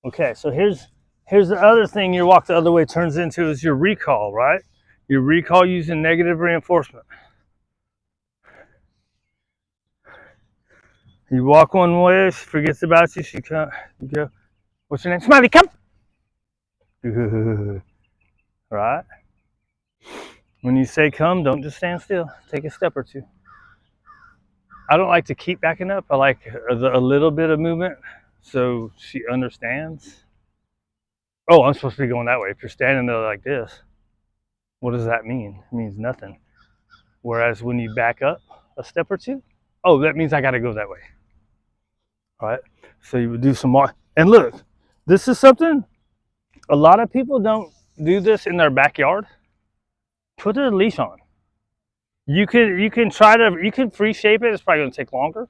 Okay, so here's the other thing your walk the other way turns into is your recall, right? Your recall using negative reinforcement. You walk one way, she forgets about you, she come, you go, what's your name? Smiley, come! Good. Right? When you say come, don't just stand still. Take a step or two. I don't like to keep backing up. I like a little bit of movement so she understands. Oh, I'm supposed to be going that way. If you're standing there like this, what does that mean? It means nothing. Whereas when you back up a step or two, oh, that means I got to go that way. All right? So you would do some more. And look, this is something a lot of people don't do this in their backyard. Put a leash on. You can try to free shape it. It's probably going to take longer,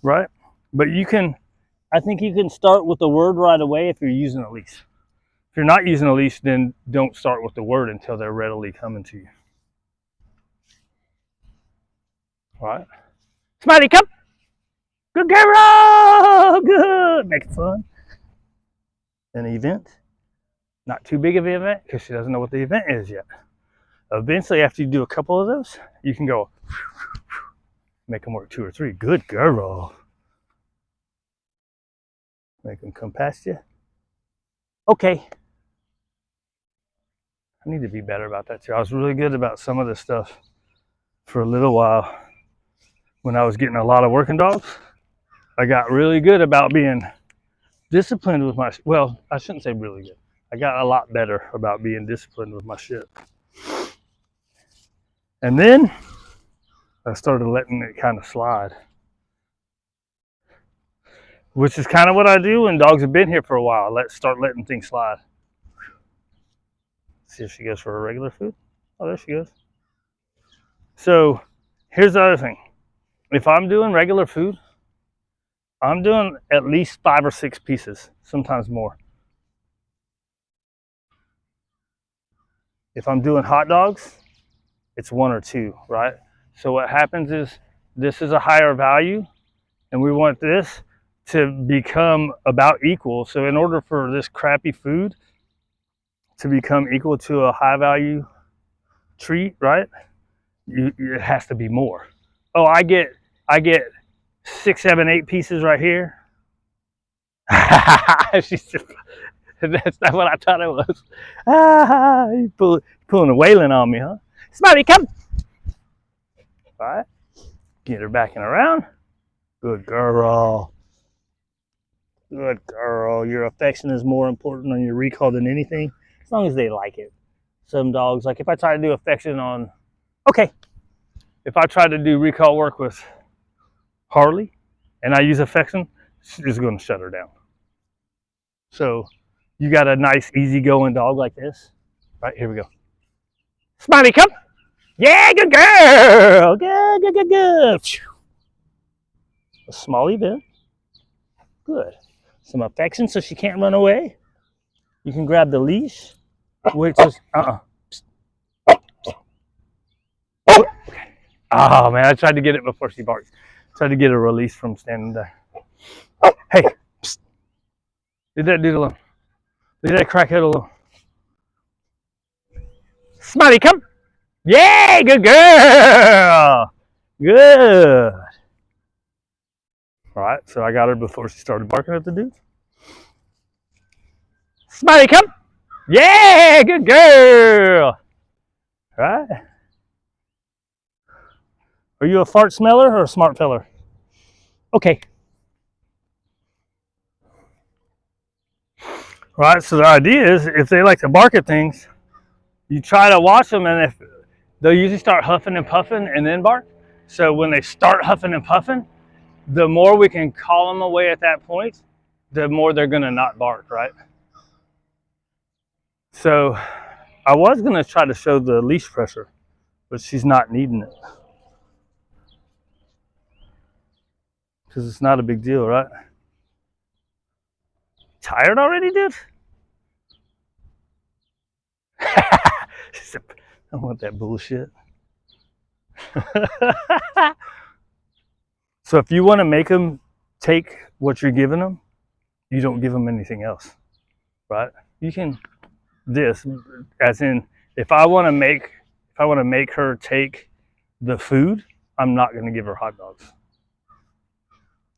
right? But I think you can start with the word right away if you're using a leash. If you're not using a leash, then don't start with the word until they're readily coming to you. All right? Smiley, come! Good girl! Good! Make it fun. An event. Not too big of an event because she doesn't know what the event is yet. Eventually, after you do a couple of those, you can go make them work 2 or 3. Good girl. Make them come past you. Okay. I need to be better about that too. I was really good about some of this stuff for a little while when I was getting a lot of working dogs. I got really good about being disciplined with my, well, I shouldn't say really good. I got a lot better about being disciplined with my shit. And then I started letting it kind of slide, which is kind of what I do when dogs have been here for a while. Start letting things slide. See if she goes for her regular food. Oh, there she goes. So here's the other thing. If I'm doing regular food, I'm doing at least 5 or 6 pieces, sometimes more. If I'm doing hot dogs, it's 1 or 2, right? So what happens is this is a higher value and we want this to become about equal. So in order for this crappy food to become equal to a high value treat, right? It has to be more. Oh, I get 6, 7, 8 pieces right here. She said, that's not what I thought it was. You pulling a wailing on me, huh? Smiley, come. All right. Get her backing around. Good girl. Good girl. Your affection is more important on your recall than anything, as long as they like it. Some dogs, like if I try to do affection on, okay, if I try to do recall work with Harley and I use affection, she's going to shut her down. So you got a nice, easygoing dog like this. Right, here we go. Smiley, come. Yeah, good girl. Good, good, good, good. A small event. Good. Some affection so she can't run away. You can grab the leash. Wait till, Oh, man, I tried to get it before she barks. Tried to get a release from standing there. Hey, psst. Leave that dude alone. Leave that crackhead alone. Smiley, come. Yay, good girl. Good. All right, so I got her before she started barking at the dude. Smiley, come. Yeah, good girl. All right. Are you a fart smeller or a smart feller? Okay. Right, so the idea is if they like to bark at things, you try to watch them, and if they'll usually start huffing and puffing and then bark. So when they start huffing and puffing, the more we can call them away at that point, the more they're gonna not bark, right? So I was gonna try to show the leash pressure, but she's not needing it. Because it's not a big deal, right? Tired already, dude? She said, I want that bullshit. So if you want to make them take what you're giving them, you don't give them anything else. right? You can this, as in, if I want to make her take the food, I'm not going to give her hot dogs,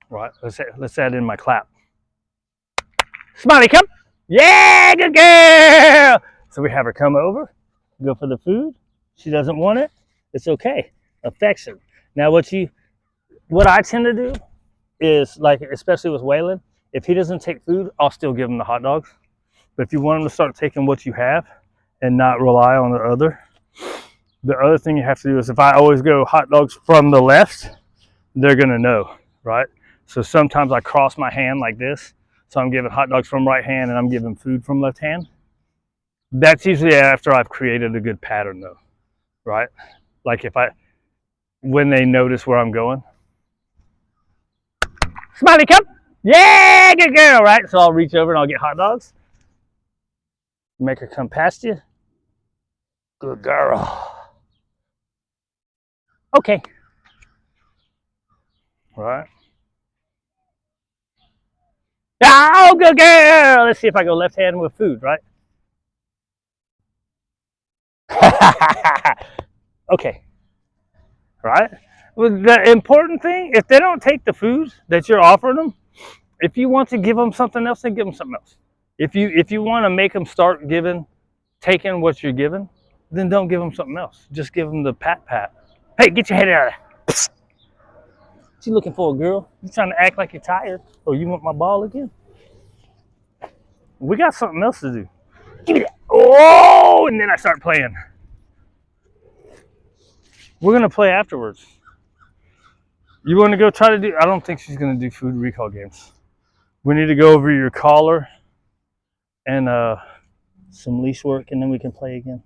right? Let's add in my clap. Smiley, come. Yeah, good girl. So we have her come over, go for the food. She doesn't want it. It's okay. Affection. Now, what I tend to do is, like, especially with Waylon, if he doesn't take food, I'll still give him the hot dogs. But if you want him to start taking what you have and not rely on the other thing you have to do is, if I always go hot dogs from the left, they're gonna know, right? So sometimes I cross my hand like this. So I'm giving hot dogs from right hand and I'm giving food from left hand. That's usually after I've created a good pattern though, right? Like when they notice where I'm going. Smiley, come. Yeah, good girl, right? So I'll reach over and I'll get hot dogs. Make her come past you. Good girl. Okay. Right. Oh, good girl. Let's see if I go left hand with food, right? Okay. Right? Well, the important thing, if they don't take the food that you're offering them, if you want to give them something else, then give them something else. If you want to make them start taking what you're giving, then don't give them something else. Just give them the pat. Hey, get your head out of there. What you looking for, girl? You trying to act like you're tired? Or you want my ball again? We got something else to do. Give me that. Oh, and then I start playing. We're going to play afterwards. You want to go try to do... I don't think she's going to do food recall games. We need to go over your collar and some leash work, and then we can play again.